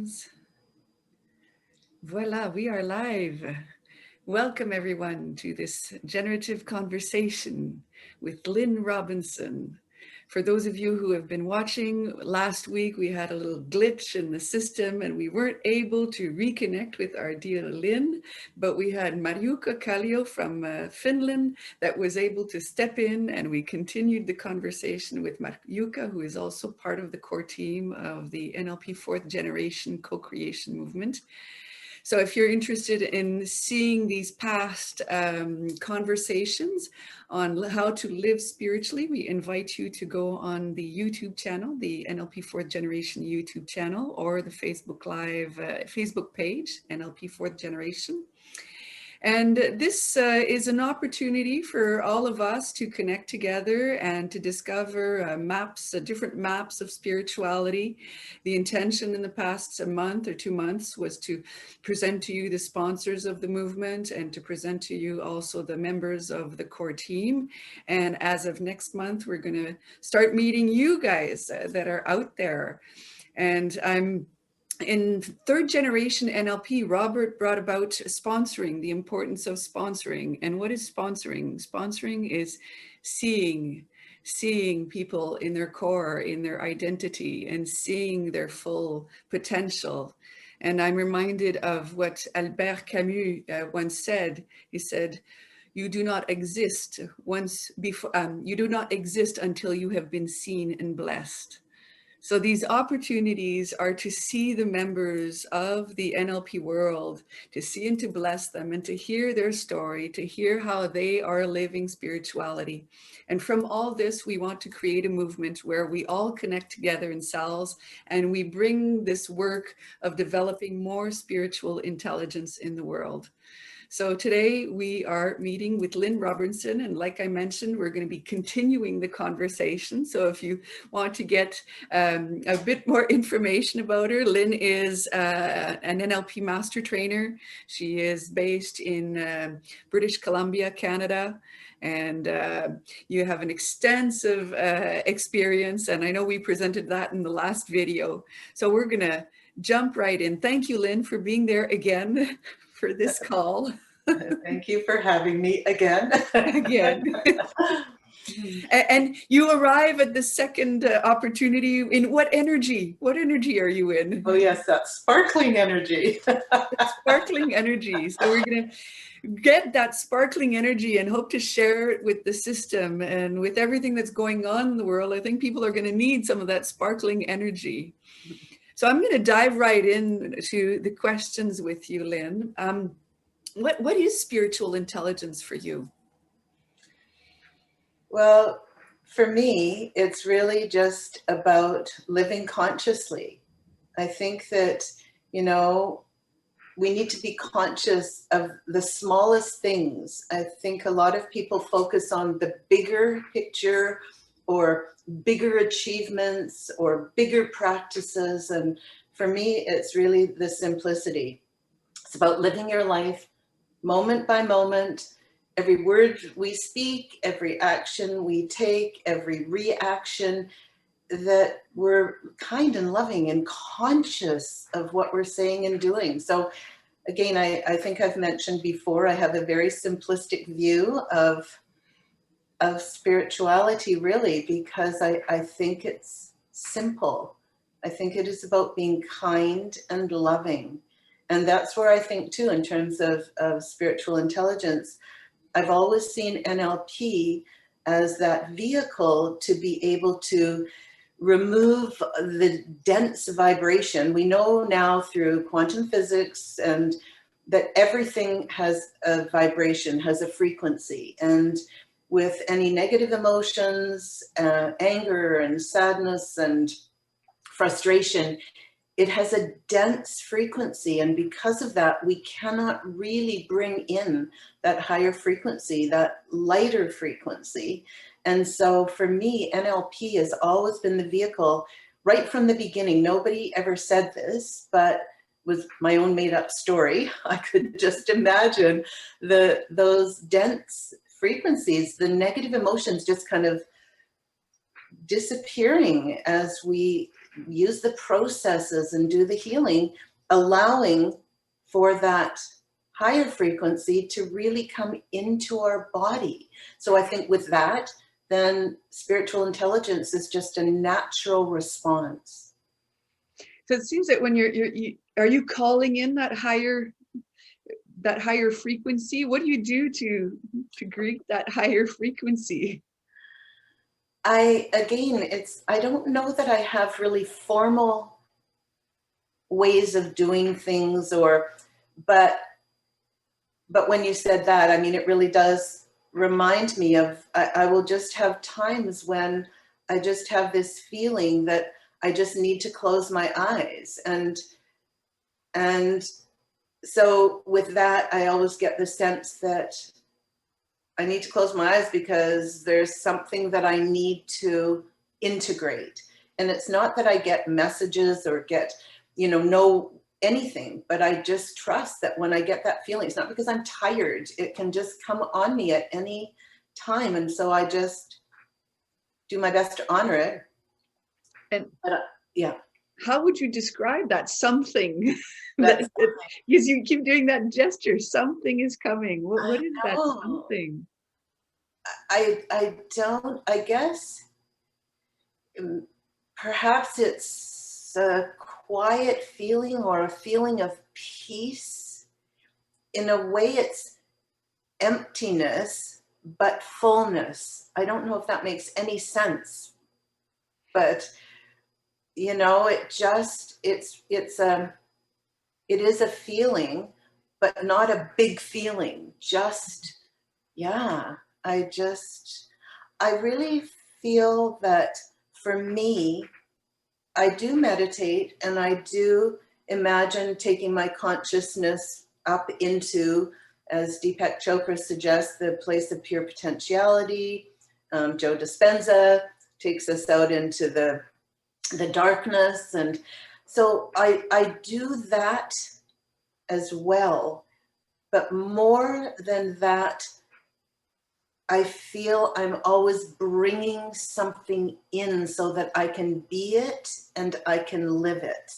Friends. Voila, we are live. Welcome everyone to this generative conversation with Lynn Robinson. For those of you who have been watching, last week we had a little glitch in the system and we weren't able to reconnect with our dear Lynn, but we had Marjukka Kallio from Finland that was able to step in, and we continued the conversation with Marjukka, who is also part of the core team of the NLP fourth generation co-creation movement. So if you're interested in seeing these past conversations on how to live spiritually, we invite you to go on the YouTube channel, the NLP fourth generation YouTube channel, or the Facebook Live Facebook page, NLP fourth generation. And this is an opportunity for all of us to connect together and to discover different maps of spirituality. The intention in the past month or 2 months was to present to you the sponsors of the movement and to present to you also the members of the core team. And as of next month, we're going to start meeting you guys that are out there. And in third generation NLP, Robert brought about sponsoring, the importance of sponsoring. And what is sponsoring? Sponsoring is seeing people in their core, in their identity, and seeing their full potential. And I'm reminded of what Albert Camus once said. He said, "You do not exist you do not exist until you have been seen and blessed." So these opportunities are to see the members of the NLP world, to see and to bless them, and to hear their story, to hear how they are living spirituality. And from all this, we want to create a movement where we all connect together in cells, and we bring this work of developing more spiritual intelligence in the world. So today we are meeting with Lynn Robinson, and like I mentioned, we're going to be continuing the conversation. So if you want to get a bit more information about her, Lynn is an NLP master trainer. She is based in British Columbia, Canada. And you have an extensive experience, and I know we presented that in the last video. So we're going to jump right in. Thank you, Lynn, for being there again for this call. Thank you for having me again. And you arrive at the second opportunity in what energy? What energy are you in? Oh yes, that sparkling energy. Sparkling energy. So we're going to get that sparkling energy and hope to share it with the system and with everything that's going on in the world. I think people are going to need some of that sparkling energy. So I'm going to dive right into the questions with you, Lynn. What is spiritual intelligence for you? Well, for me, it's really just about living consciously. I think that, we need to be conscious of the smallest things. I think a lot of people focus on the bigger picture or bigger achievements or bigger practices. And for me, it's really the simplicity. It's about living your life moment by moment. Every word we speak, every action we take, every reaction, that we're kind and loving and conscious of what we're saying and doing. So again, I think I've mentioned before, I have a very simplistic view of spirituality, really, because I think it's simple. I think it is about being kind and loving. And that's where I think too, in terms of spiritual intelligence, I've always seen NLP as that vehicle to be able to remove the dense vibration. We know now through quantum physics and that everything has a vibration, has a frequency. And with any negative emotions, anger and sadness and frustration, it has a dense frequency, and because of that, we cannot really bring in that higher frequency, that lighter frequency. And so for me, NLP has always been the vehicle right from the beginning. Nobody ever said this, but with my own made up story, I could just imagine those dense frequencies, the negative emotions just kind of disappearing as we use the processes and do the healing, allowing for that higher frequency to really come into our body. So I think with that, then spiritual intelligence is just a natural response. So it seems that when are you calling in that higher frequency? What do you do to greet that higher frequency? I don't know that I have really formal ways of doing things, but when you said that, I mean, it really does remind me of, I will just have times when I just have this feeling that I just need to close my eyes. And so with that, I always get the sense that I need to close my eyes because there's something that I need to integrate. And it's not that I get messages or get, know anything, but I just trust that when I get that feeling, it's not because I'm tired, it can just come on me at any time. And so I just do my best to honor it. And yeah. How would you describe that something? Because you keep doing that gesture, something is coming. What is that something? I guess perhaps it's a quiet feeling or a feeling of peace. In a way, it's emptiness, but fullness. I don't know if that makes any sense, but it is a feeling, but not a big feeling. Just, yeah, I really feel that for me, I do meditate and I do imagine taking my consciousness up into, as Deepak Chopra suggests, the place of pure potentiality. Joe Dispenza takes us out into the darkness. And so I do that as well. But more than that, I feel I'm always bringing something in so that I can be it and I can live it.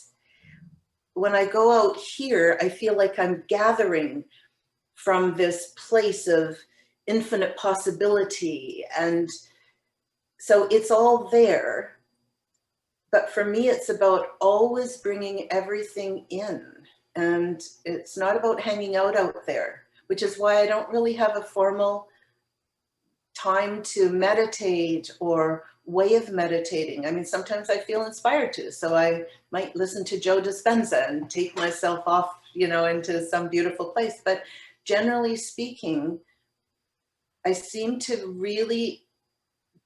When I go out here, I feel like I'm gathering from this place of infinite possibility. And so it's all there. But for me, it's about always bringing everything in. And it's not about hanging out there, which is why I don't really have a formal time to meditate or way of meditating. I mean, sometimes I feel inspired to, so I might listen to Joe Dispenza and take myself off, into some beautiful place. But generally speaking, I seem to really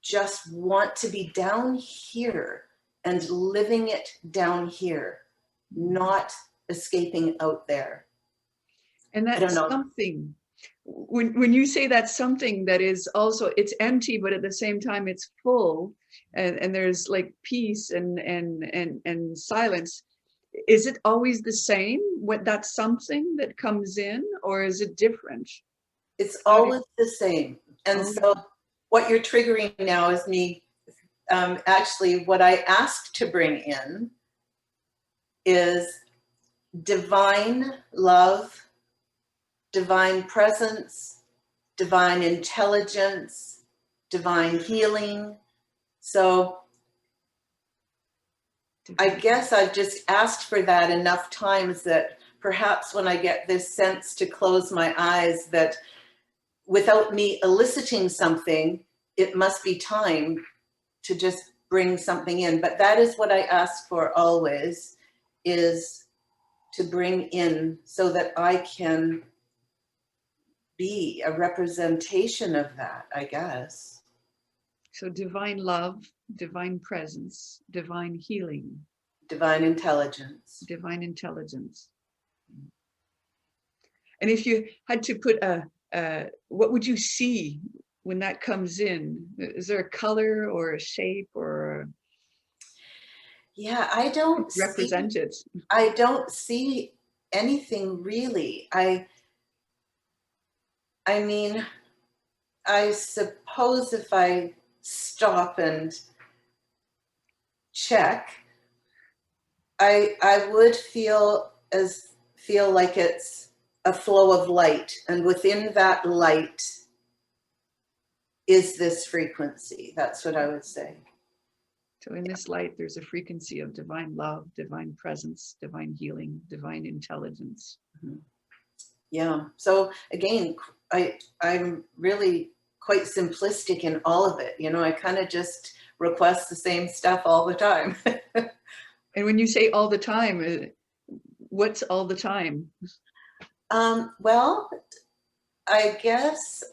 just want to be down here and living it down here, not escaping out there. And that's something. When you say that's something that is also, it's empty, but at the same time it's full, and there's like peace and silence. Is it always the same? What that's something that comes in, or is it different? It's always the same. And so what you're triggering now is me. Actually, what I asked to bring in is divine love, divine presence, divine intelligence, divine healing. So I guess I've just asked for that enough times that perhaps when I get this sense to close my eyes, that without me eliciting something, it must be time to just bring something in. But that is what I ask for always, is to bring in so that I can be a representation of that, I guess. So divine love, divine presence, divine healing. Divine intelligence. Divine intelligence. And if you had to put what would you see when that comes in? Is there a color or a shape or? Yeah, I don't represent it. I don't see anything really. I mean, I suppose if I stop and check. I would feel like it's a flow of light, and within that light is this frequency. That's what I would say. So in this light, there's a frequency of divine love, divine presence, divine healing, divine intelligence. Mm-hmm. Yeah. So again, I'm really quite simplistic in all of it. You know, I kind of just request the same stuff all the time. And when you say all the time, what's all the time? Well, I guess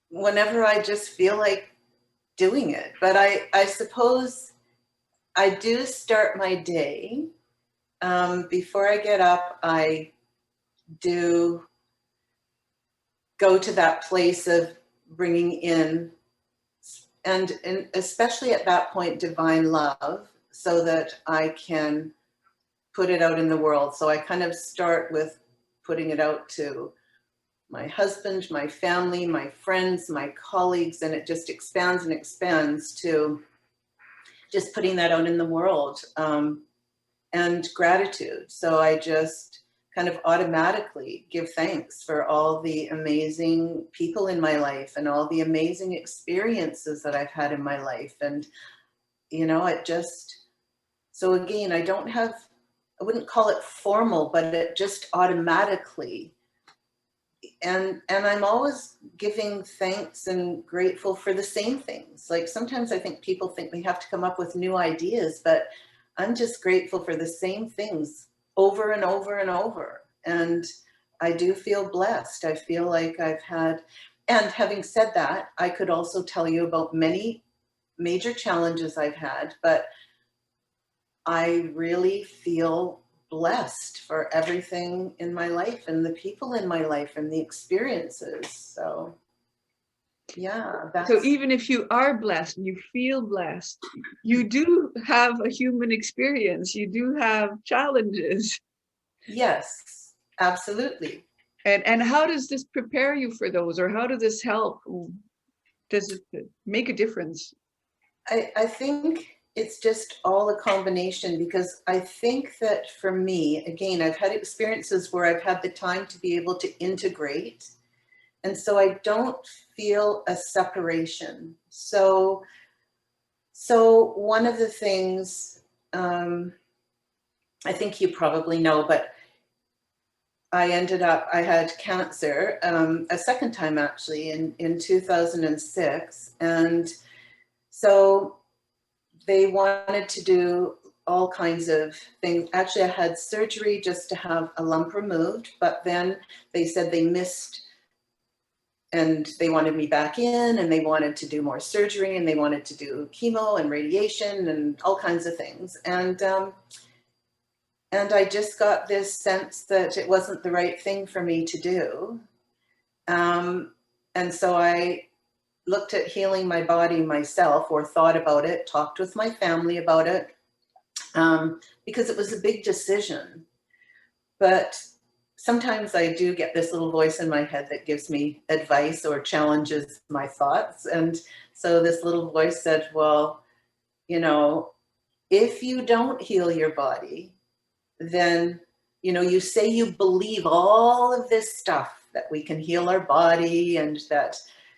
whenever I just feel like doing it. But I suppose I do start my day. Before I get up, I do go to that place of bringing in, and especially at that point, divine love, so that I can put it out in the world. So I kind of start with putting it out to my husband, my family, my friends, my colleagues, and it just expands and expands to just putting that out in the world, and gratitude. So I just kind of automatically give thanks for all the amazing people in my life and all the amazing experiences that I've had in my life. And, you know, it just, so again, I wouldn't call it formal, but it just automatically, and I'm always giving thanks and grateful for the same things. Like sometimes I think people think we have to come up with new ideas, but I'm just grateful for the same things over and over and over. And I do feel blessed. I feel like I've had, and having said that, I could also tell you about many major challenges I've had, but I really feel blessed for everything in my life and the people in my life and the experiences. So yeah, so even if you are blessed and you feel blessed, you do have a human experience, you do have challenges. Yes, absolutely. And how does this prepare you for those, or how does this help? Does it make a difference? I think it's just all a combination, because I think that for me, again, I've had experiences where I've had the time to be able to integrate. And so I don't feel a separation. So one of the things, I think you probably know, but I had cancer a second time actually in 2006. And so they wanted to do all kinds of things. Actually, I had surgery just to have a lump removed, but then they said they missed, and they wanted me back in, and they wanted to do more surgery, and they wanted to do chemo and radiation and all kinds of things. And I just got this sense that it wasn't the right thing for me to do. And so I looked at healing my body myself, or thought about it, talked with my family about it, because it was a big decision. But sometimes I do get this little voice in my head that gives me advice or challenges my thoughts. And so this little voice said, well, you know, if you don't heal your body, then, you know, you say you believe all of this stuff, that we can heal our body, and that,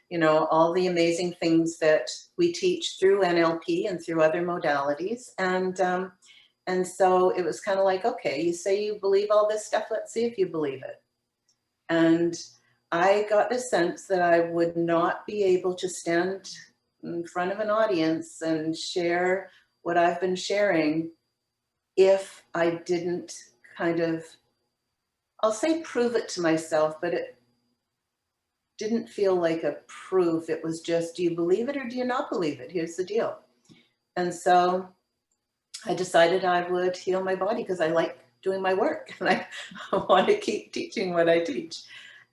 you know, all the amazing things that we teach through NLP and through other modalities. And so it was kind of like, okay, you say you believe all this stuff, let's see if you believe it. And I got the sense that I would not be able to stand in front of an audience and share what I've been sharing if I didn't kind of, I'll say prove it to myself, but it didn't feel like a proof. It was just, do you believe it or do you not believe it? Here's the deal. And so I decided I would heal my body because I like doing my work and I want to keep teaching what I teach.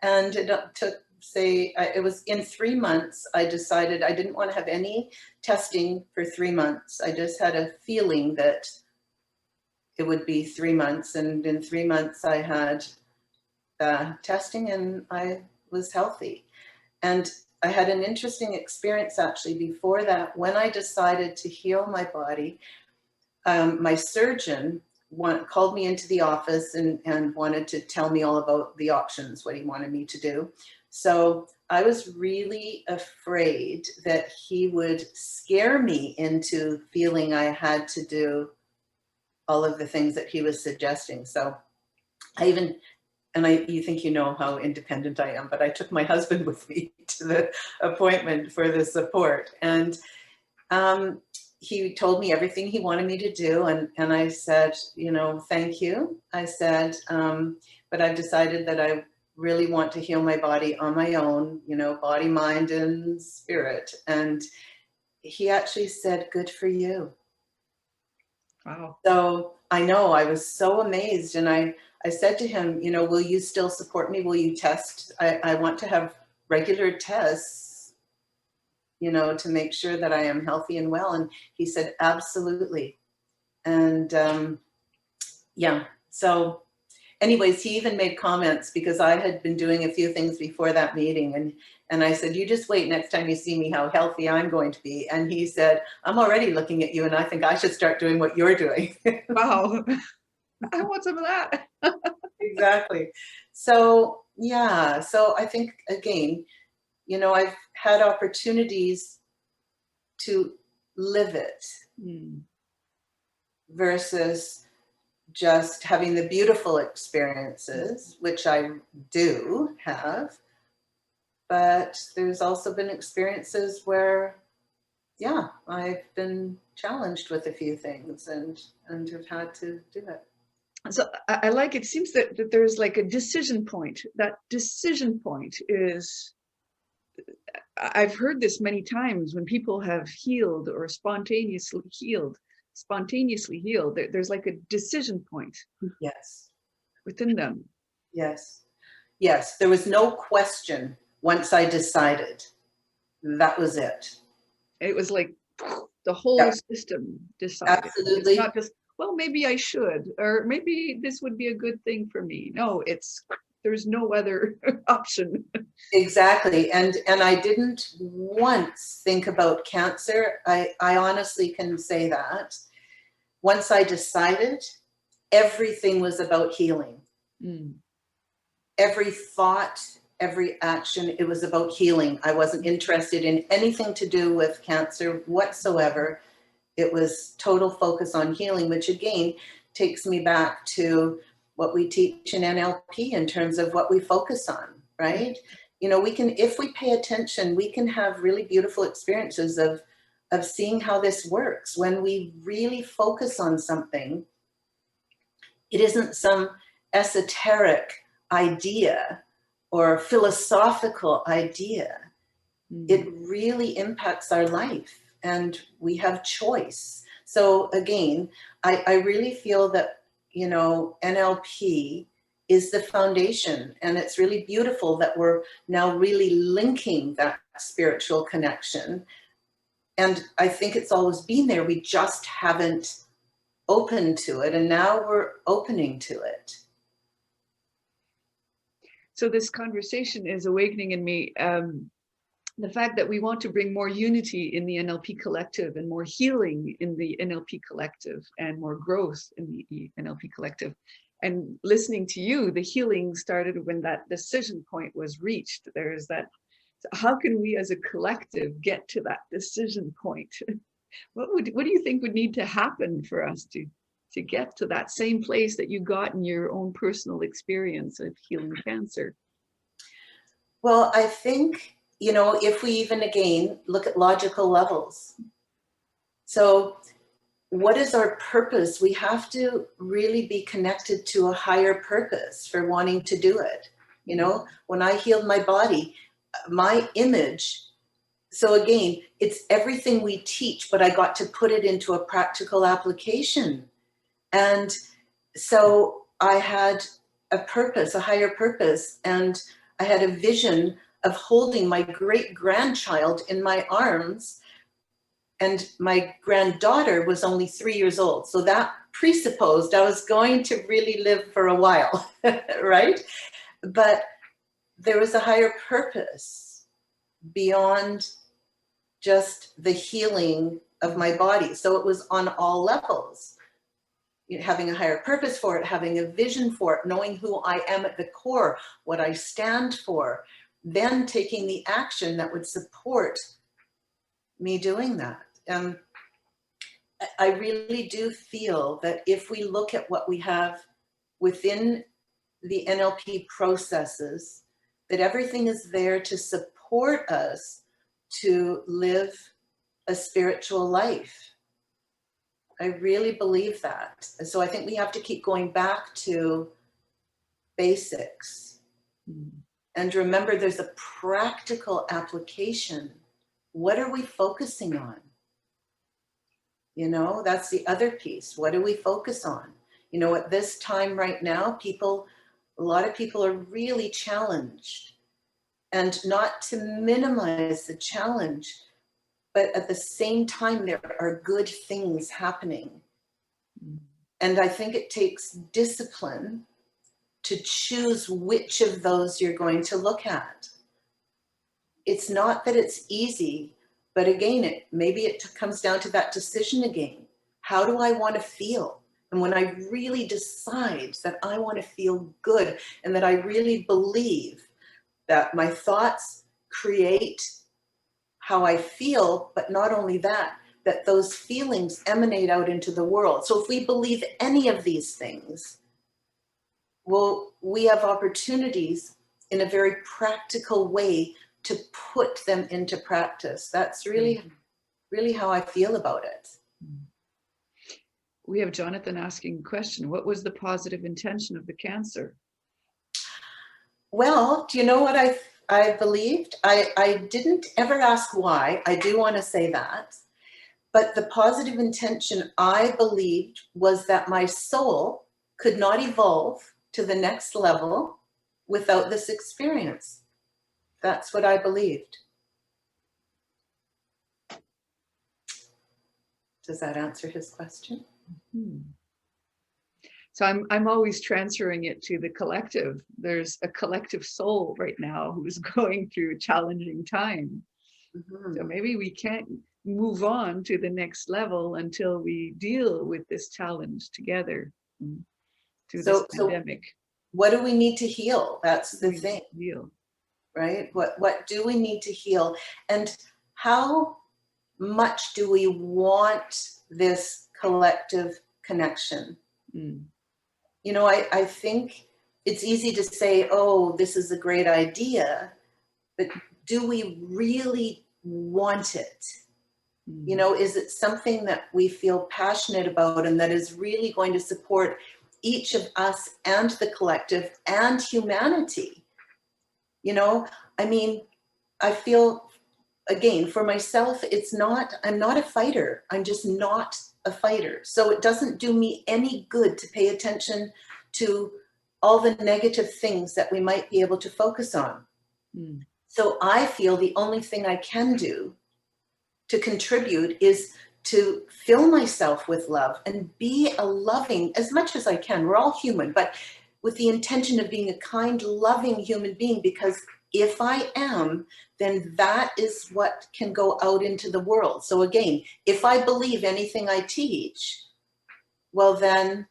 And it took, it was in 3 months, I decided I didn't want to have any testing for 3 months. I just had a feeling that it would be 3 months. And in 3 months I had testing and I was healthy. And I had an interesting experience actually before that. When I decided to heal my body, my surgeon called me into the office and wanted to tell me all about the options, what he wanted me to do. So I was really afraid that he would scare me into feeling I had to do all of the things that he was suggesting. So I even, you think you know how independent I am, but I took my husband with me to the appointment for the support. And he told me everything he wanted me to do. And I said, you know, thank you. I said, but I've decided that I really want to heal my body on my own, you know, body, mind, and spirit. And he actually said, good for you. Wow. So I know, I was so amazed. And I said to him, you know, will you still support me? Will you test? I want to have regular tests, you know, to make sure that I am healthy and well. And he said, absolutely. And yeah, so anyways, he even made comments because I had been doing a few things before that meeting. And I said, you just wait next time you see me, how healthy I'm going to be. And he said, I'm already looking at you and I think I should start doing what you're doing. Wow. I want some of that. Exactly. So, yeah. So I think, again, you know, I've had opportunities to live it versus just having the beautiful experiences, which I do have. But there's also been experiences where, yeah, I've been challenged with a few things and have had to do it. So I like, it seems that there's like a decision point. That decision point is, I've heard this many times when people have healed or spontaneously healed, there's like a decision point. Yes. Within them. Yes. Yes. There was no question once I decided. That was it. It was like the whole system decided. Absolutely. It's not just, well, maybe I should, or maybe this would be a good thing for me. No, there's no other option. Exactly. And I didn't once think about cancer. I honestly can say that. Once I decided, everything was about healing. Every thought, every action, it was about healing. I wasn't interested in anything to do with cancer whatsoever. It was total focus on healing, which again takes me back to what we teach in NLP in terms of what we focus on, right? You know, we can, if we pay attention, we can have really beautiful experiences of seeing how this works. When we really focus on something, it isn't some esoteric idea or philosophical idea. It really impacts our life and we have choice. So again, I really feel that, you know, NLP is the foundation, and it's really beautiful that we're now really linking that spiritual connection. And I think it's always been there. We just haven't opened to it, and now we're opening to it. So this conversation is awakening in me the fact that we want to bring more unity in the NLP collective and more healing in the NLP collective and more growth in the NLP collective. And listening to you, the healing started when that decision point was reached. There's that, how can we as a collective get to that decision point? What do you think would need to happen for us to get to that same place that you got in your own personal experience of healing cancer? Well, I think, you know, if we even again look at logical levels. So what is our purpose? We have to really be connected to a higher purpose for wanting to do it. You know, when I healed my body, my image, so again, it's everything we teach, but I got to put it into a practical application. And so I had a purpose, a higher purpose, and I had a vision of holding my great-grandchild in my arms. And my granddaughter was only 3 years old. So that presupposed I was going to really live for a while, right? But there was a higher purpose. beyond just the healing of my body. So it was on all levels. You know, having a higher purpose for it, having a vision for it, knowing who I am at the core, what I stand for, then taking the action that would support me doing that. I really do feel that if we look at what we have within the NLP processes, that everything is there to support us to live a spiritual life. I really believe that. So I think we have to keep going back to basics. And remember, there's a practical application. What are we focusing on? You know, that's the other piece. What do we focus on? You know, at this time right now, a lot of people are really challenged. And not to minimize the challenge, but at the same time, there are good things happening. And I think it takes discipline to choose which of those you're going to look at. It's not that it's easy, but again, maybe it comes down to that decision again. How do I want to feel? And when I really decide that I want to feel good and that I really believe that my thoughts create how I feel, but not only that, that those feelings emanate out into the world. So if we believe any of these things, well, we have opportunities in a very practical way to put them into practice. That's really, really how I feel about it. We have Jonathan asking a question. What was the positive intention of the cancer? Well, do you know what I believed? I didn't ever ask why. I do want to say that. But the positive intention I believed was that my soul could not evolve to the next level without this experience. That's what I believed. Does that answer his question? So I'm always transferring it to the collective. There's a collective soul right now who's going through a challenging time. So maybe we can't move on to the next level until we deal with this challenge together through this pandemic. What do we need to heal? That's the thing. Heal. Right? What do we need to heal? And how much do we want this collective connection? You know, I think it's easy to say, oh, this is a great idea, but do we really want it? You know, is it something that we feel passionate about and that is really going to support each of us and the collective and humanity? You know, I mean, I feel, again, for myself, I'm not a fighter. I'm just not a fighter. So it doesn't do me any good to pay attention to all the negative things that we might be able to focus on. So I feel the only thing I can do to contribute is to fill myself with love and be a loving, as much as I can. We're all human, but with the intention of being a kind, loving human being, because if I am, then that is what can go out into the world. So again, if I believe anything I teach, well, then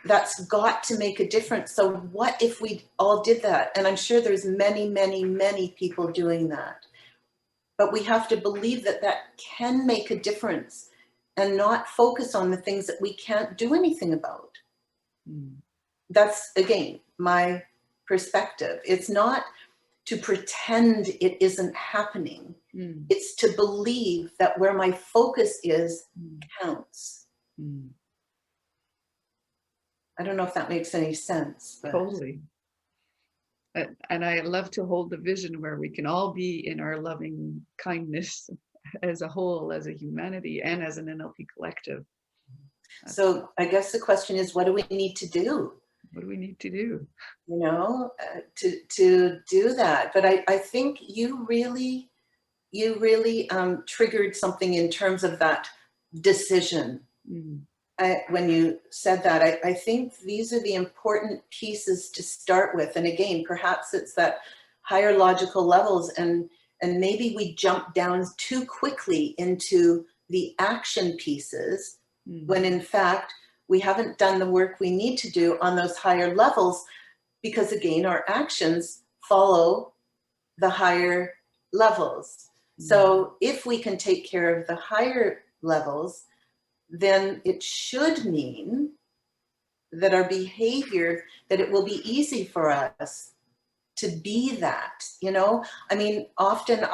that's got to make a difference. So what if we all did that? And I'm sure there's many, many, many people doing that. But we have to believe that that can make a difference and not focus on the things that we can't do anything about. That's, again, my perspective. It's not to pretend it isn't happening. It's to believe that where my focus is counts. I don't know if that makes any sense. But... Totally. And I love to hold the vision where we can all be in our loving kindness as a whole, as a humanity, and as an NLP collective. So I guess the question is, what do we need to do? What do we need to do? You know, to do that. But I think you really triggered something in terms of that decision. When you said that, I think these are the important pieces to start with. And again, perhaps it's that higher logical levels and And maybe we jump down too quickly into the action pieces when in fact we haven't done the work we need to do on those higher levels, because again, our actions follow the higher levels. So if we can take care of the higher levels, then it should mean that our behavior, that it will be easy for us to be that, you know? I mean, often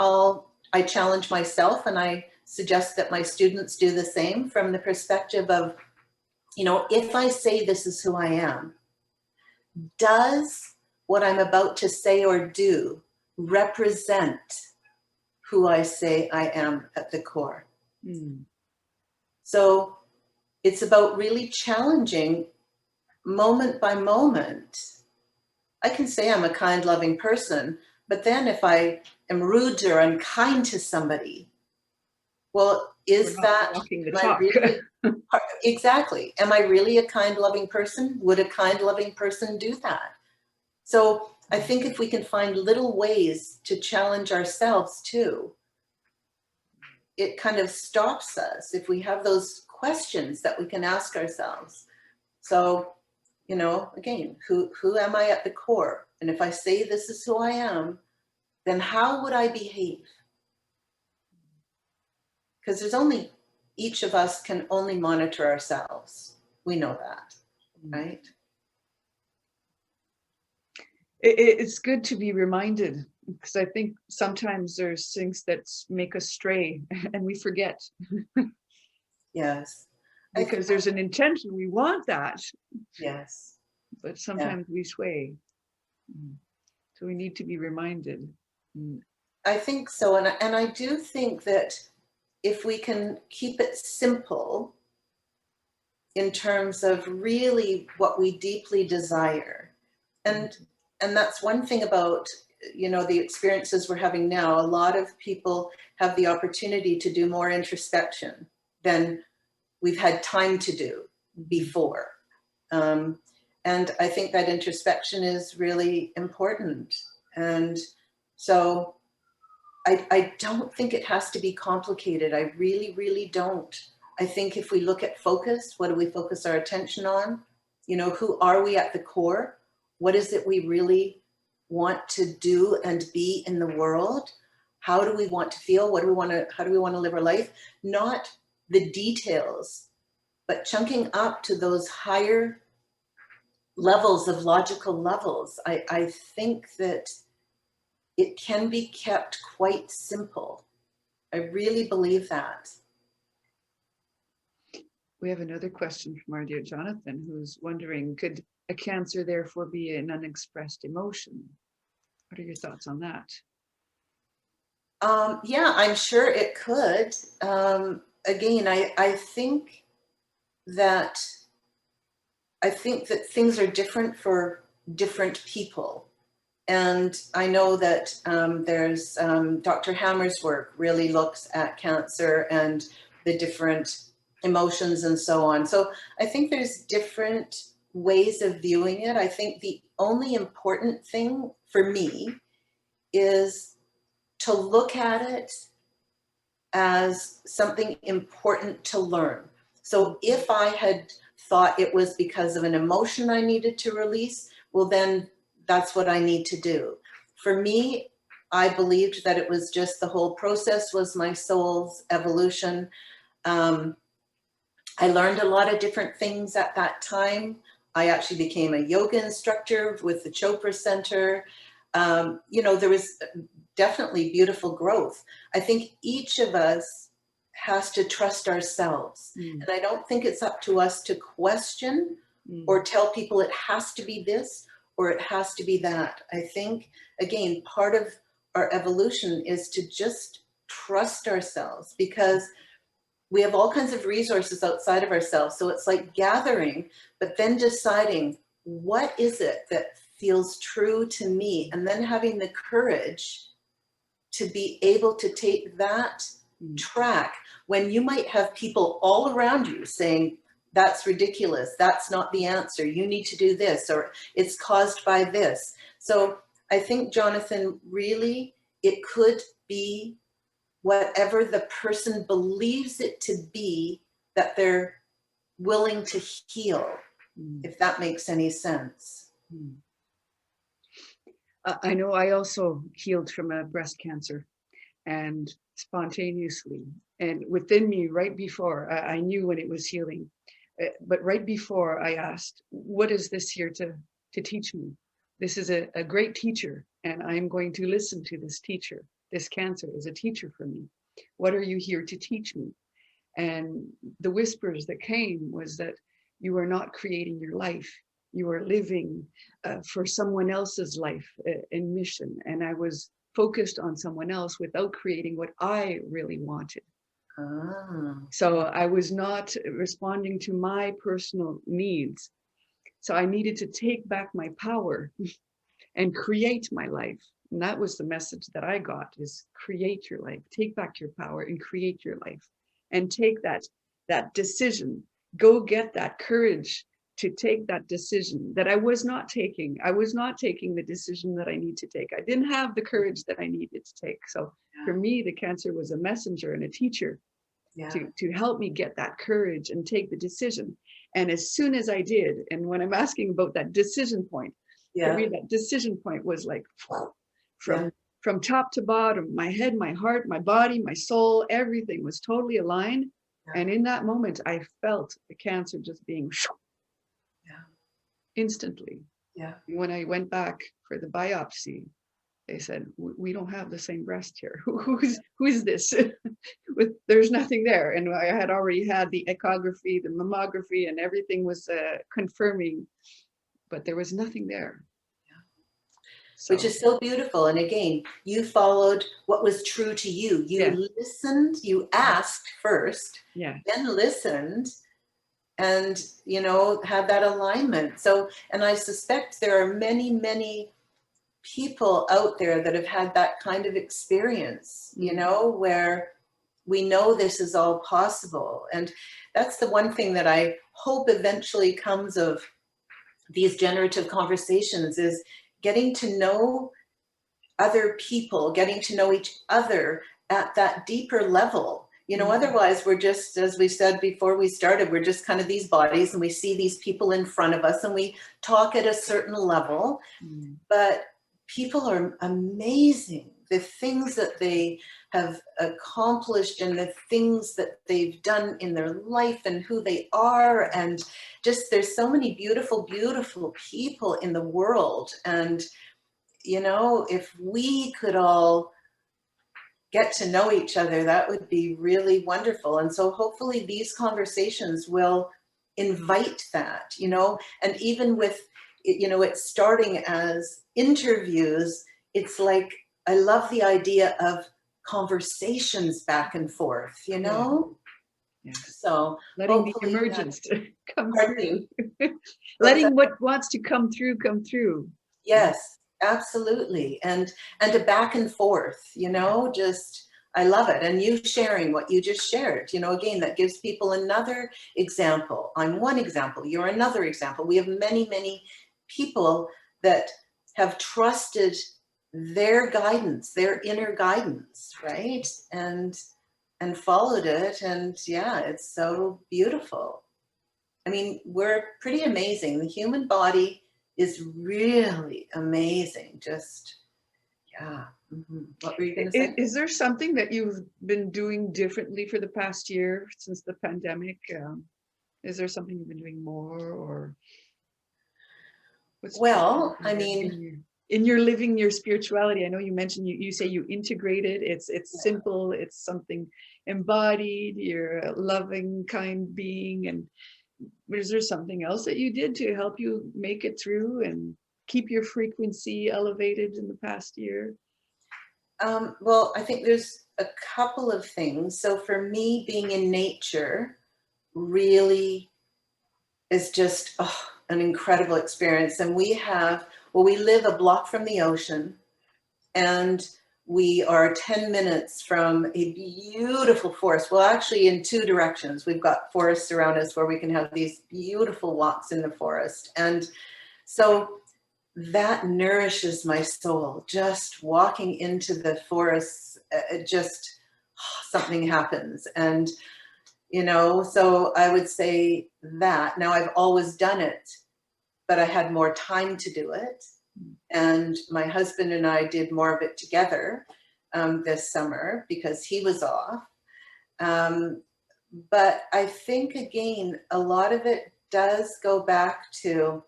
I challenge myself, and I suggest that my students do the same, from the perspective of, you know, if I say this is who I am, does what I'm about to say or do represent who I say I am at the core? So it's about really challenging moment by moment. I can say I'm a kind, loving person, but then if I am rude or unkind to somebody, well, is that, walking the am I talk. really, exactly, am I really a kind, loving person? Would a kind, loving person do that? So I think if we can find little ways to challenge ourselves too, it kind of stops us if we have those questions that we can ask ourselves. So, you know, again, who am I at the core? And if I say this is who I am, then how would I behave? Because each of us can only monitor ourselves. We know that, right? It's good to be reminded, because I think sometimes there's things that make us stray and we forget. Yes. Because there's an intention, we want that. Yes. But sometimes we sway. So we need to be reminded. I think so. And I do think that if we can keep it simple in terms of really what we deeply desire, and that's one thing about, you know, the experiences we're having now. A lot of people have the opportunity to do more introspection than we've had time to do before. And I think that introspection is really important. And so I don't think it has to be complicated. I really, really don't. I think if we look at focus, what do we focus our attention on? You know, who are we at the core? What is it we really want to do and be in the world? How do we want to feel? How do we want to live our life? Not the details, but chunking up to those higher levels of logical levels. I think that it can be kept quite simple. I really believe that. We have another question from our dear Jonathan, who's wondering, could a cancer therefore be an unexpressed emotion? What are your thoughts on that? Yeah, I'm sure it could. Again, I think that things are different for different people. And I know that there's Dr. Hammer's work really looks at cancer and the different emotions and so on. So I think there's different ways of viewing it. I think the only important thing for me is to look at it as something important to learn. So if I had thought it was because of an emotion I needed to release, well, then that's what I need to do. For me, I believed that it was just the whole process was my soul's evolution. I learned a lot of different things at that time. I actually became a yoga instructor with the Chopra Center. You know, there was definitely beautiful growth. I think each of us has to trust ourselves. And I don't think it's up to us to question or tell people it has to be this or it has to be that. I think, again, part of our evolution is to just trust ourselves, because we have all kinds of resources outside of ourselves. So it's like gathering, but then deciding, what is it that feels true to me? And then having the courage to be able to take that track when you might have people all around you saying, that's ridiculous, that's not the answer, you need to do this, or it's caused by this. So I think, Jonathan, really, it could be whatever the person believes it to be that they're willing to heal, if that makes any sense. I know I also healed from a breast cancer, and spontaneously, and within me, right before, I knew when it was healing, but right before I asked, what is this here to teach me? This is a great teacher, and I'm going to listen to this teacher. This cancer is a teacher for me. What are you here to teach me? And the whispers that came was that you are not creating your life. You are living for someone else's life and mission. And I was focused on someone else without creating what I really wanted. So I was not responding to my personal needs. So I needed to take back my power and create my life. And that was the message that I got, is create your life, take back your power and create your life, and take that decision, go get that courage to take that decision that I was not taking. I was not taking the decision that I need to take. I didn't have the courage that I needed to take. So for me, the cancer was a messenger and a teacher to help me get that courage and take the decision. And as soon as I did, and when I'm asking about that decision point, for me, that decision point was like from top to bottom, my head, my heart, my body, my soul, everything was totally aligned. And in that moment, I felt the cancer just being instantly. When I went back for the biopsy, they said, we don't have the same breast here. Who's this? There's nothing there. And I had already had the echography, the mammography, and everything was confirming, but there was nothing there. So. Which is so beautiful. And again, you followed what was true to you. You listened, you asked first, then listened, and, you know, had that alignment. So, and I suspect there are many, many people out there that have had that kind of experience, you know, where we know this is all possible. And that's the one thing that I hope eventually comes of these generative conversations, is getting to know other people, getting to know each other at that deeper level. You know, otherwise we're just, as we said before we started, we're just kind of these bodies, and we see these people in front of us and we talk at a certain level. But people are amazing. The things that they have accomplished and the things that they've done in their life and who they are. And just, there's so many beautiful, beautiful people in the world. And, you know, if we could all get to know each other, that would be really wonderful. And so hopefully these conversations will invite that, you know, and even with, you know, it's starting as interviews, it's like, I love the idea of conversations back and forth, you know? So letting the emergence come through. Letting what wants to come through, come through. Yes, absolutely. And a back and forth, you know, just, I love it. And you sharing what you just shared, you know, again, that gives people another example. I'm one example, you're another example. We have many, many people that have trusted their guidance, their inner guidance, right? And followed it. And yeah, it's so beautiful. I mean, we're pretty amazing. The human body is really amazing. Just, What were you going to say? Is there something that you've been doing differently for the past year since the pandemic? Is there something you've been doing more, or what's I mean, in your living your spirituality? I know you mentioned you say you integrated. It's simple. It's something embodied. You're a loving, kind being. And is there something else that you did to help you make it through and keep your frequency elevated in the past year? Well, I think there's a couple of things. So for me, being in nature really is just an incredible experience. And we live a block from the ocean, and we are 10 minutes from a beautiful forest. Well, actually in two directions. We've got forests around us where we can have these beautiful walks in the forest. And so that nourishes my soul. Just walking into the forest, just something happens. And, you know, so I would say that. Now, I've always done it, but I had more time to do it. And my husband and I did more of it together this summer because he was off. But I think, again, a lot of it does go back to,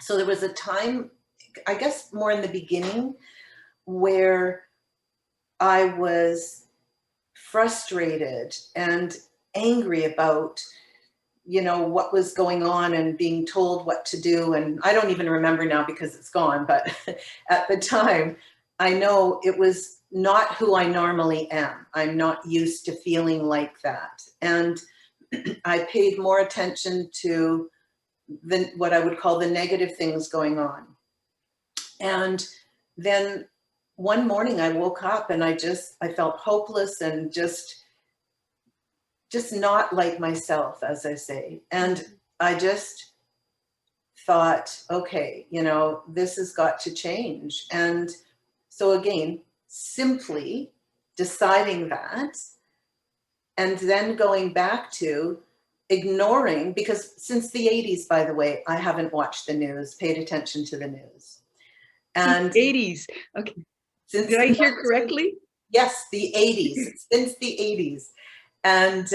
so there was a time, I guess more in the beginning, where I was frustrated and angry about, you know, what was going on and being told what to do. And I don't even remember now because it's gone, but at the time, I know it was not who I normally am. I'm not used to feeling like that. And I paid more attention to what I would call the negative things going on. And then one morning I woke up and I felt hopeless and just not like myself, as I say. And I just thought, okay, you know, this has got to change. And so again, simply deciding that, and then going back to ignoring, because since the 80s, by the way, I haven't watched the news, paid attention to the news. And 80s. Okay. Did I hear correctly? Yes, the 80s, since the 80s. And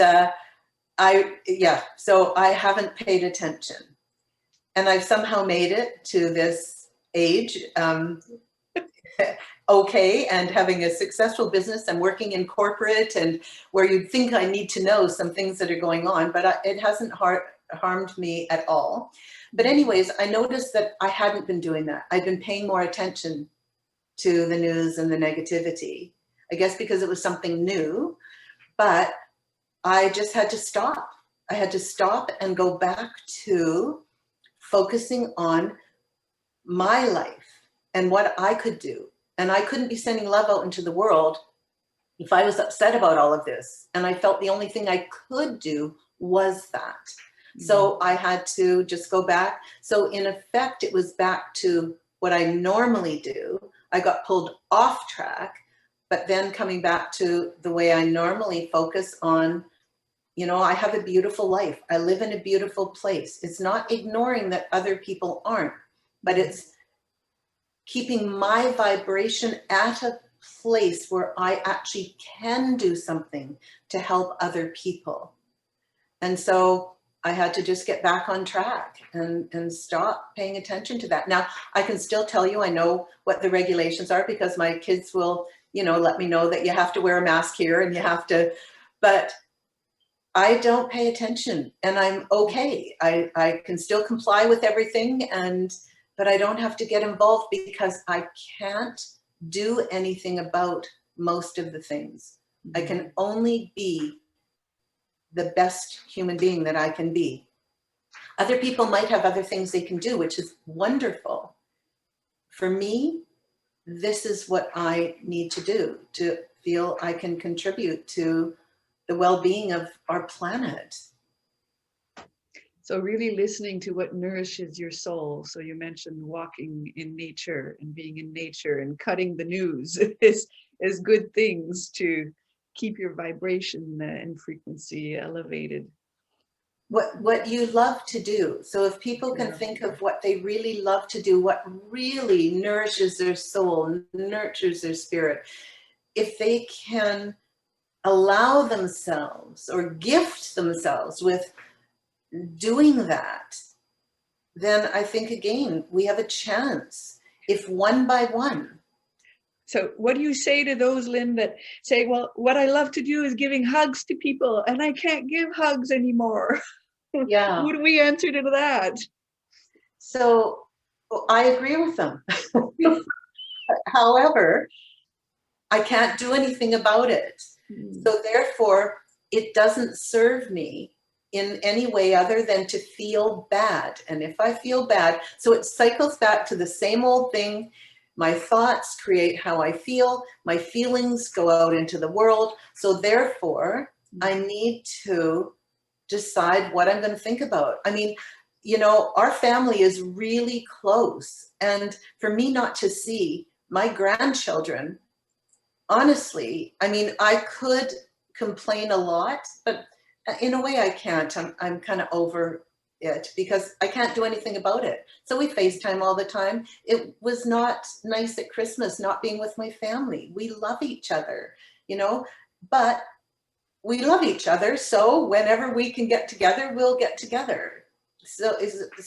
so I haven't paid attention. And I've somehow made it to this age, okay, and having a successful business and working in corporate, and where you'd think I need to know some things that are going on, but it hasn't harmed me at all. But anyways, I noticed that I hadn't been doing that. I'd been paying more attention to the news and the negativity, I guess because it was something new, but I just had to stop. I had to stop and go back to focusing on my life and what I could do. And I couldn't be sending love out into the world if I was upset about all of this. And I felt the only thing I could do was that. Mm-hmm. So I had to just go back. So in effect, it was back to what I normally do. I got pulled off track, but then coming back to the way I normally focus on, you know, I have a beautiful life. I live in a beautiful place. It's not ignoring that other people aren't, but it's keeping my vibration at a place where I actually can do something to help other people. And so I had to just get back on track and stop paying attention to that. Now, I can still tell you, I know what the regulations are because my kids will, you know, let me know that you have to wear a mask here and you have to, but I don't pay attention and I'm okay. I can still comply with everything, but I don't have to get involved because I can't do anything about most of the things. I can only be the best human being that I can be. Other people might have other things they can do, which is wonderful. For me, this is what I need to do to feel I can contribute to the well-being of our planet. So really listening to what nourishes your soul. So you mentioned walking in nature and being in nature and cutting the news is good things to keep your vibration and frequency elevated. What you love to do. So if people can think of what they really love to do, what really nourishes their soul, nurtures their spirit, if they can allow themselves or gift themselves with doing that, then I think, again, we have a chance, if one by one. So what do you say to those, Lynn, that say, well, what I love to do is giving hugs to people and I can't give hugs anymore? Yeah. What do we answer to that? So I agree with them. However, I can't do anything about it. So therefore, it doesn't serve me in any way other than to feel bad. And if I feel bad, so it cycles back to the same old thing. My thoughts create how I feel. My feelings go out into the world. So therefore, I need to decide what I'm going to think about. I mean, you know, our family is really close. And for me not to see my grandchildren, honestly, I mean, I could complain a lot, but in a way I can't. I'm kind of over it because I can't do anything about it. So we FaceTime all the time. It was not nice at Christmas not being with my family. We love each other, you know, but we love each other. So whenever we can get together, we'll get together. So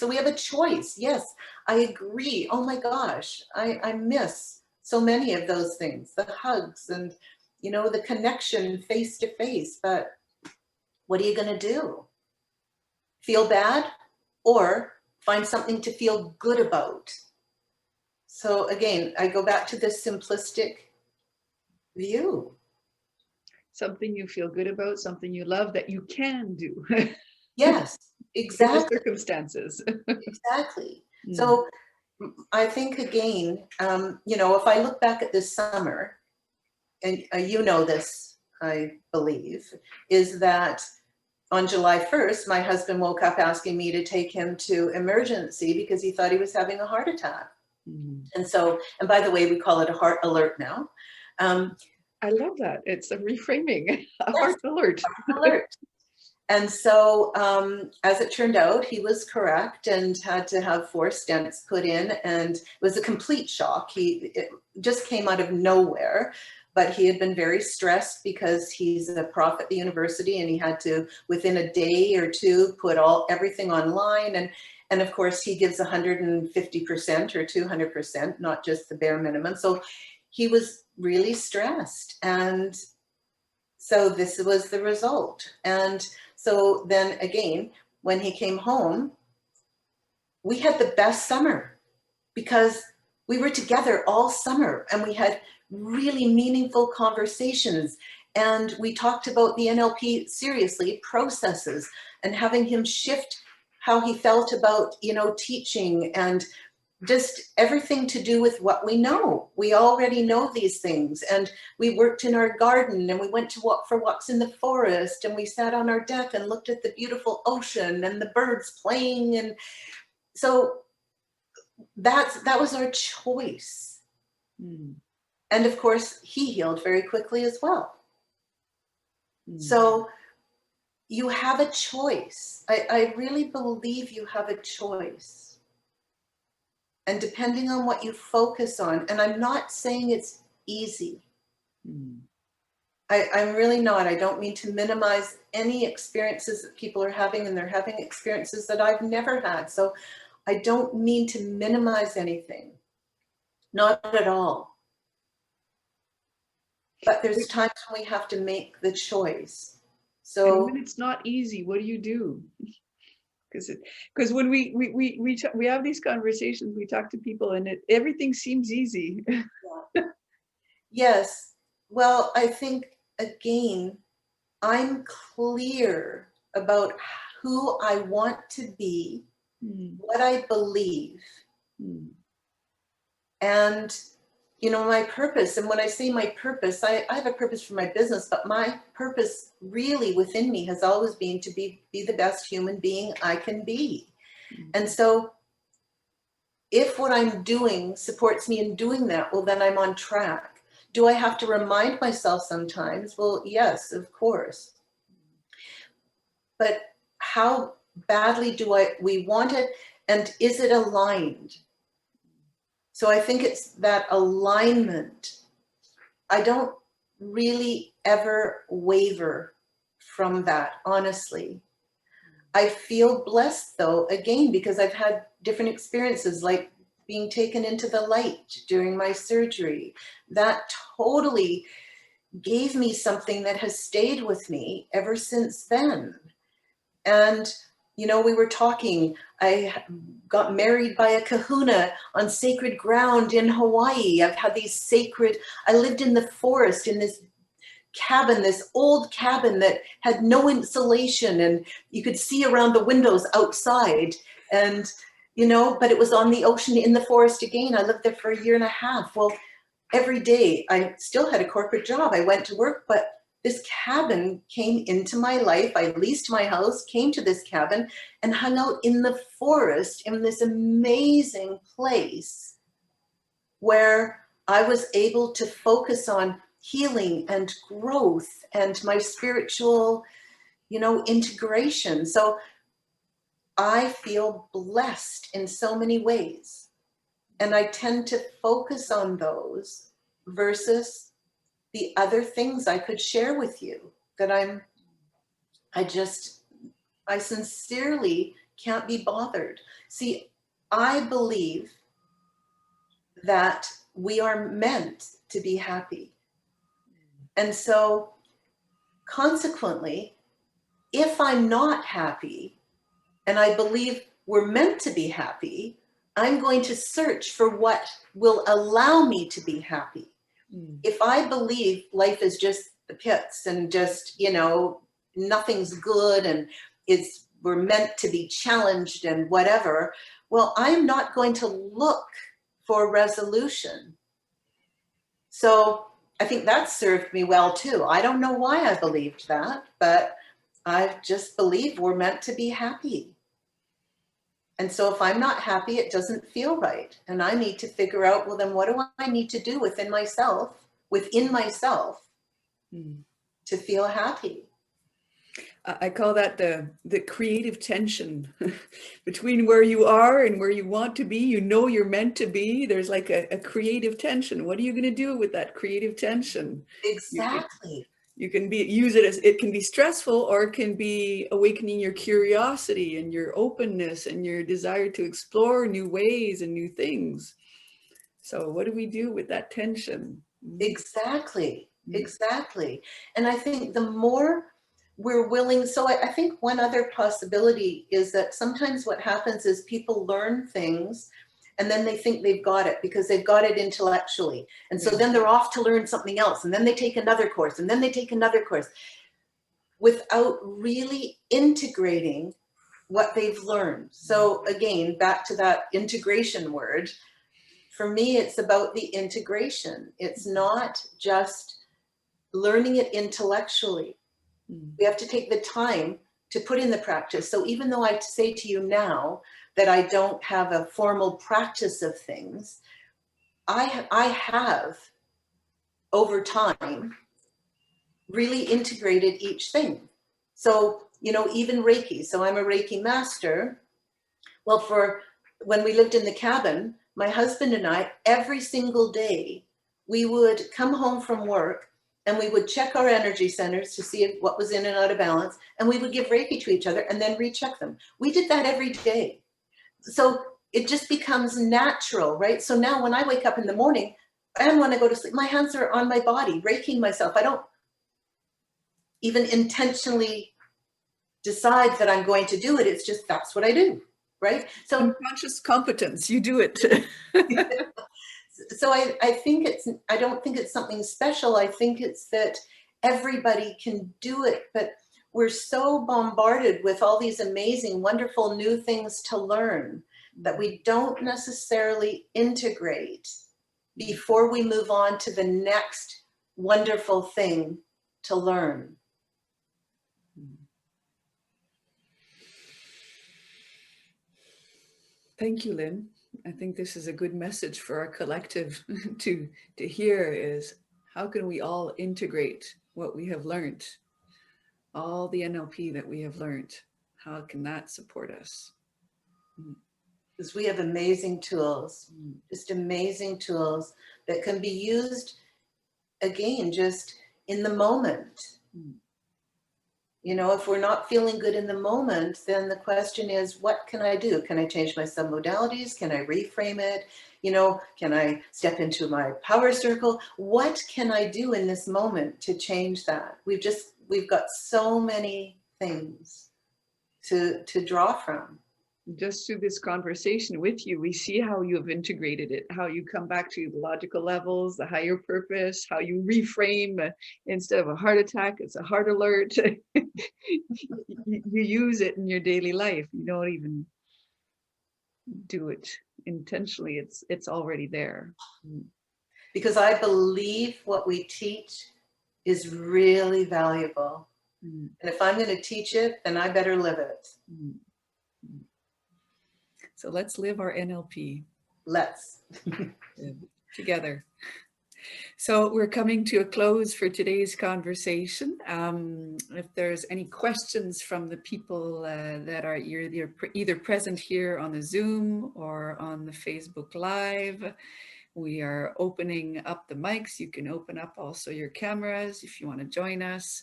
we have a choice. Yes, I agree. Oh my gosh, I miss so many of those things, the hugs and, you know, the connection face to face. But what are you going to do? Feel bad or find something to feel good about? So again, I go back to this simplistic view. Something you feel good about, something you love that you can do. Yes, In the exactly. circumstances. Exactly. Mm. So I think again, you know, if I look back at this summer, and you know this, I believe, is that on July 1st, my husband woke up asking me to take him to emergency because he thought he was having a heart attack. And so, and by the way, we call it a heart alert now. I love that. It's a reframing, a Yes, heart alert. alert. And so, as it turned out, he was correct and had to have 4 stents put in, and it was a complete shock. It just came out of nowhere, but he had been very stressed because he's a prof at the university, and he had to, within a day or two, put everything online. And of course, he gives 150% or 200%, not just the bare minimum. So he was really stressed, and so this was the result. And so then again, when he came home, we had the best summer because we were together all summer and we had really meaningful conversations. And we talked about the NLP seriously, processes, and having him shift how he felt about, you know, teaching and just everything to do with what we know. We already know these things. And we worked in our garden and we went to walk for walks in the forest and we sat on our deck and looked at the beautiful ocean and the birds playing. And so that was our choice. And of course, he healed very quickly as well. So you have a choice. I really believe you have a choice. And depending on what you focus on, and I'm not saying it's easy. I'm really not. I don't mean to minimize any experiences that people are having, and they're having experiences that I've never had. So I don't mean to minimize anything. Not at all. But there's times when we have to make the choice. So and when it's not easy, what do you do? Because when we have these conversations, we talk to people, and everything seems easy. Yes. Well, I think again, I'm clear about who I want to be, what I believe, and you know, my purpose. And when I say my purpose, I have a purpose for my business, but my purpose really within me has always been to be the best human being I can be. And so if what I'm doing supports me in doing that, well, then I'm on track. Do I have to remind myself sometimes? Well, yes, of course. But how badly do we want it? And is it aligned? So I think it's that alignment. I don't really ever waver from that, honestly. I feel blessed though, again, because I've had different experiences like being taken into the light during my surgery. That totally gave me something that has stayed with me ever since then. And, you know, we were talking, I got married by a kahuna on sacred ground in Hawaii. I've had these sacred, I lived in the forest in this cabin, this old cabin that had no insulation and you could see around the windows outside. And, you know, but it was on the ocean in the forest again. I lived there for 1.5 years. Well, every day I still had a corporate job. I went to work, but this cabin came into my life. I leased my house, came to this cabin, and hung out in the forest in this amazing place where I was able to focus on healing and growth and my spiritual, integration. So I feel blessed in so many ways. And I tend to focus on those versus the other things I could share with you that I sincerely can't be bothered. See, I believe that we are meant to be happy. And so consequently, if I'm not happy, and I believe we're meant to be happy, I'm going to search for what will allow me to be happy. If I believe life is just the pits and just, nothing's good and we're meant to be challenged and whatever, well, I'm not going to look for resolution. So I think that served me well too. I don't know why I believed that, but I just believe we're meant to be happy. And so if I'm not happy, it doesn't feel right. And I need to figure out, well, then what do I need to do within myself to feel happy? I call that the creative tension between where you are and where you want to be. You're meant to be. There's like a creative tension. What are you going to do with that creative tension? Exactly. You can use it as, it can be stressful, or it can be awakening your curiosity and your openness and your desire to explore new ways and new things. So what do we do with that tension? Exactly. And I think the more we're willing, so I think one other possibility is that sometimes what happens is people learn things and then they think they've got it because they've got it intellectually. And so then they're off to learn something else, and then they take another course, and then they take another course without really integrating what they've learned. So again, back to that integration word, for me, it's about the integration. It's not just learning it intellectually. We have to take the time to put in the practice. So even though I say to you now that I don't have a formal practice of things, I have over time really integrated each thing. So, even Reiki. So I'm a Reiki master. Well, when we lived in the cabin, my husband and I, every single day, we would come home from work and we would check our energy centers to see what was in and out of balance. And we would give Reiki to each other and then recheck them. We did that every day. So it just becomes natural, right? So now when I wake up in the morning and when I go to sleep, my hands are on my body, Reikiing myself. I don't even intentionally decide that I'm going to do it. It's just, that's what I do, right? So unconscious competence, you do it. So I don't think it's something special. I think it's that everybody can do it, but we're so bombarded with all these amazing, wonderful new things to learn that we don't necessarily integrate before we move on to the next wonderful thing to learn. Thank you, Lynn. I think this is a good message for our collective to hear is, how can we all integrate what we have learned? All the NLP that we have learned, how can that support us? Because we have amazing tools, just amazing tools that can be used, again, just in the moment. If we're not feeling good in the moment, then the question is, what can I do? Can I change my submodalities? Can I reframe it? Can I step into my power circle? What can I do in this moment to change that? We've got so many things to draw from. Just through this conversation with you, we see how you have integrated it, how you come back to the logical levels, the higher purpose, how you reframe instead of a heart attack, it's a heart alert. You use it in your daily life. You don't even do it intentionally. It's already there. Because I believe what we teach is really valuable. Mm. And if I'm going to teach it, then I better live it. Mm. So let's live our NLP. Let's. Together. So we're coming to a close for today's conversation. If there's any questions from the people that are either present here on the Zoom or on the Facebook Live, we are opening up the mics. You can open up also your cameras if you want to join us.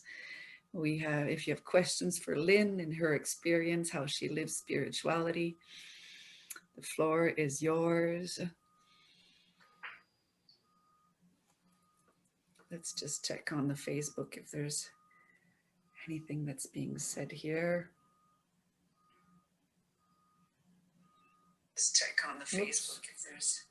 If you have questions for Lynn and her experience, how she lives spirituality, the floor is yours. Let's just check on the Facebook if there's anything that's being said here. Let's check on the Facebook if there's.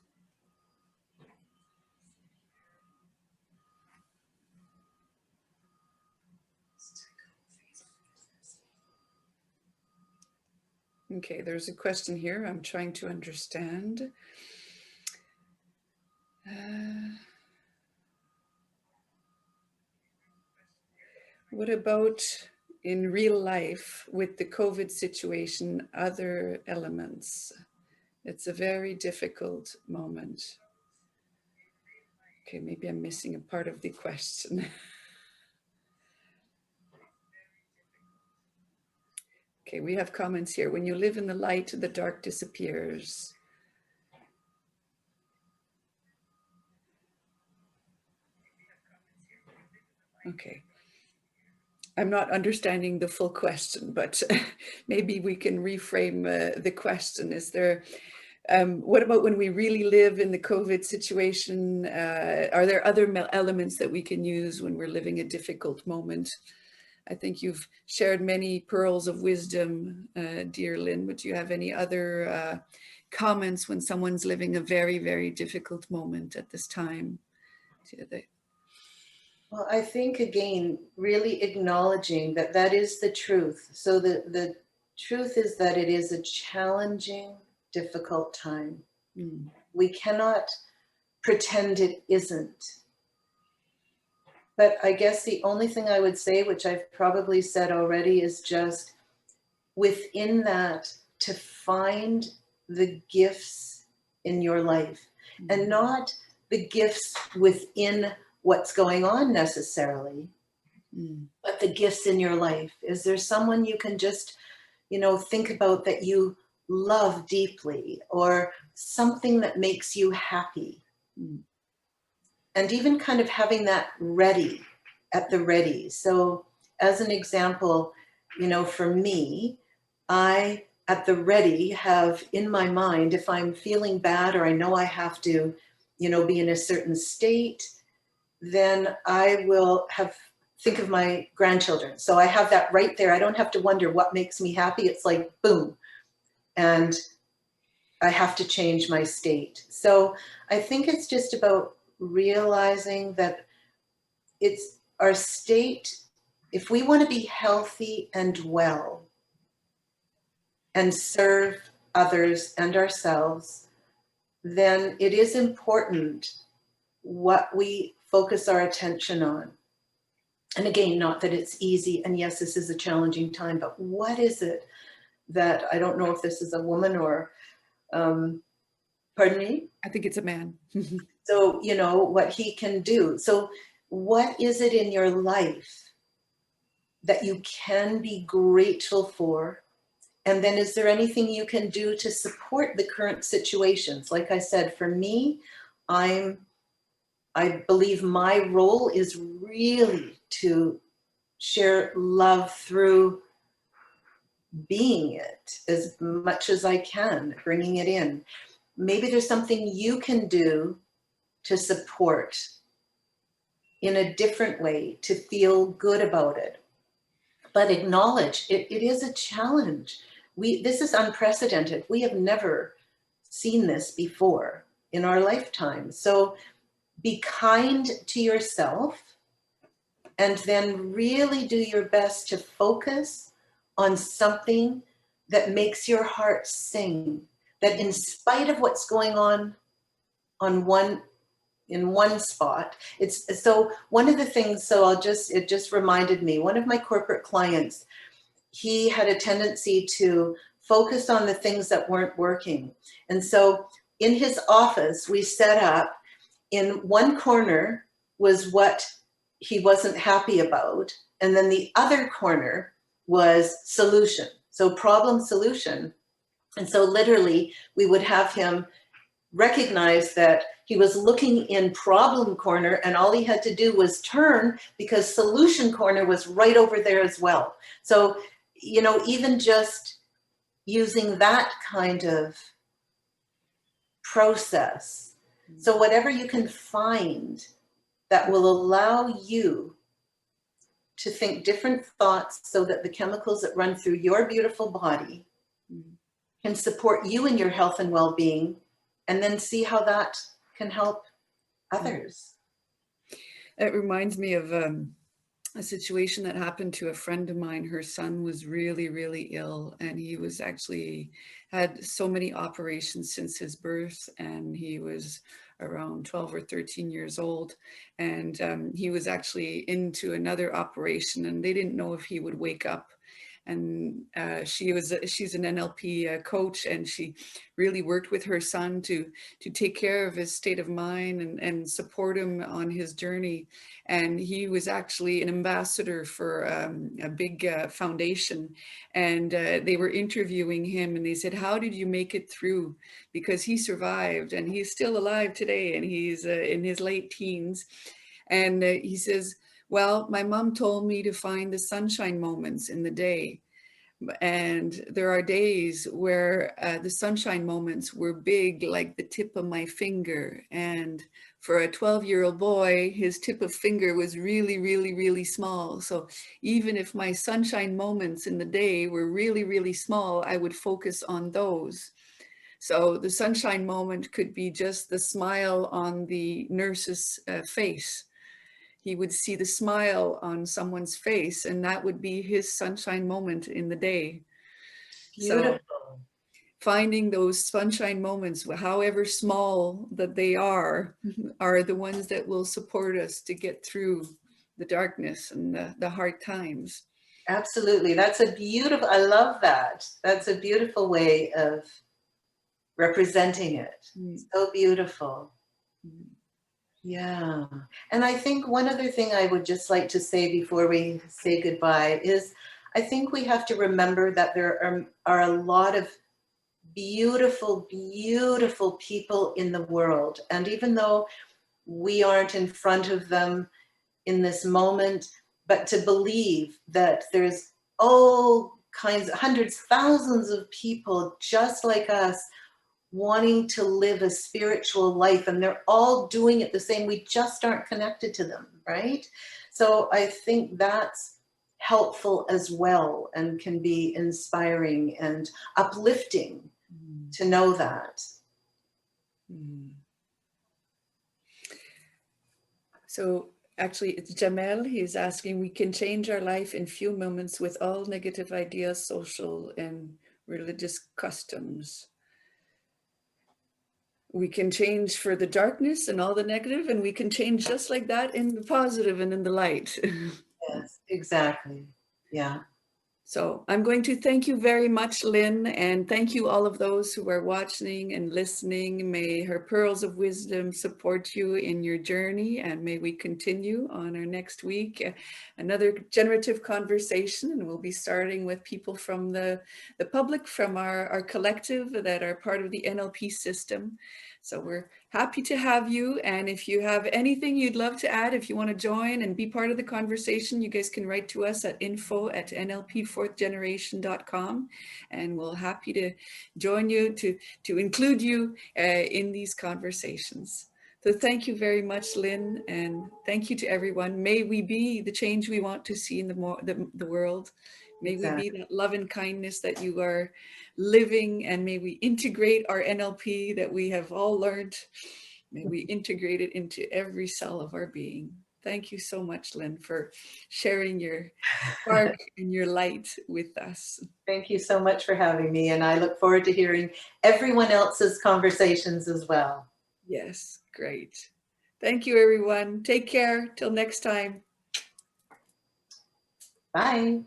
Okay, there's a question here. I'm trying to understand. What about in real life with the COVID situation, other elements? It's a very difficult moment. Okay, maybe I'm missing a part of the question. Okay, we have comments here. When you live in the light, the dark disappears. Okay. I'm not understanding the full question, but maybe we can reframe the question. Is there, what about when we really live in the COVID situation? Are there other elements that we can use when we're living a difficult moment? I think you've shared many pearls of wisdom, dear Lynn, but do you have any other comments when someone's living a very, very difficult moment at this time? Well, I think, again, really acknowledging that that is the truth. So the truth is that it is a challenging, difficult time. Mm. We cannot pretend it isn't. But I guess the only thing I would say, which I've probably said already, is just within that to find the gifts in your life, and not the gifts within what's going on necessarily, but the gifts in your life. Is there someone you can just, think about that you love deeply, or something that makes you happy? And even kind of having that ready, at the ready. So as an example, for me, I at the ready have in my mind, if I'm feeling bad or I know I have to, be in a certain state, then I will think of my grandchildren. So I have that right there. I don't have to wonder what makes me happy. It's like, boom. And I have to change my state. So I think it's just about realizing that it's our state. If we want to be healthy and well and serve others and ourselves, then it is important what we focus our attention on. And again, not that it's easy, and yes, this is a challenging time, but what is it that, I don't know if this is a woman or, pardon me? I think it's a man. So, what he can do. So what is it in your life that you can be grateful for? And then is there anything you can do to support the current situations? Like I said, for me, I believe my role is really to share love through being it as much as I can, bringing it in. Maybe there's something you can do to support in a different way, to feel good about it. But acknowledge it is a challenge. This is unprecedented. We have never seen this before in our lifetime. So be kind to yourself, and then really do your best to focus on something that makes your heart sing, that in spite of what's going on one, in one spot. It's so one of the things, so it just reminded me, one of my corporate clients, he had a tendency to focus on the things that weren't working. And so in his office, we set up, in one corner was what he wasn't happy about. And then the other corner was solution. So problem solution. And so literally we would have him recognize that he was looking in problem corner and all he had to do was turn, because solution corner was right over there as well. So, you know, even just using that kind of process. So whatever you can find that will allow you to think different thoughts so that the chemicals that run through your beautiful body can support you in your health and well-being, and then see how that can help others. It reminds me of a situation that happened to a friend of mine. Her son was really, really ill, and he was actually had so many operations since his birth, and he was around 12 or 13 years old, and he was actually into another operation, and they didn't know if he would wake up. And she's an NLP coach, and she really worked with her son to take care of his state of mind and support him on his journey. And he was actually an ambassador for a big foundation, and they were interviewing him, and they said, how did you make it through? Because he survived, and he's still alive today, and he's in his late teens. And he says, well, my mom told me to find the sunshine moments in the day. And there are days where the sunshine moments were big, like the tip of my finger. And for a 12-year-old boy, his tip of finger was really, really, really small. So even if my sunshine moments in the day were really, really small, I would focus on those. So the sunshine moment could be just the smile on the nurse's face. He would see the smile on someone's face, and that would be his sunshine moment in the day. Beautiful. So finding those sunshine moments, however small that they are the ones that will support us to get through the darkness and the hard times. Absolutely. That's a beautiful, I love that. That's a beautiful way of representing it. So beautiful. Yeah. And I think one other thing I would just like to say before we say goodbye is, I think we have to remember that there are a lot of beautiful, beautiful people in the world. And even though we aren't in front of them in this moment, but to believe that there's all kinds, hundreds, thousands of people just like us, wanting to live a spiritual life, and they're all doing it the same. We just aren't connected to them, right? So I think that's helpful as well, and can be inspiring and uplifting to know that. So actually it's Jamel. He's asking, we can change our life in few moments with all negative ideas, social and religious customs. We can change for the darkness and all the negative, and we can change just like that in the positive and in the light. Yes, exactly. Yeah. So I'm going to thank you very much, Lynn, and thank you all of those who are watching and listening. May her pearls of wisdom support you in your journey, and may we continue on our next week, another generative conversation, and we'll be starting with people from the public, from our collective that are part of the NLP system. So we're happy to have you. And if you have anything you'd love to add, if you want to join and be part of the conversation, you guys can write to us at info@nlpfourthgeneration.com. And we'll happy to join you, to include you in these conversations. So thank you very much, Lynn, and thank you to everyone. May we be the change we want to see in the world. May Exactly. we be that love and kindness that you are living, and may we integrate our NLP that we have all learned. May we integrate it into every cell of our being. Thank you so much, Lynn, for sharing your spark and your light with us. Thank you so much for having me, and I look forward to hearing everyone else's conversations as well. Yes, great. Thank you, everyone. Take care. Till next time. Bye.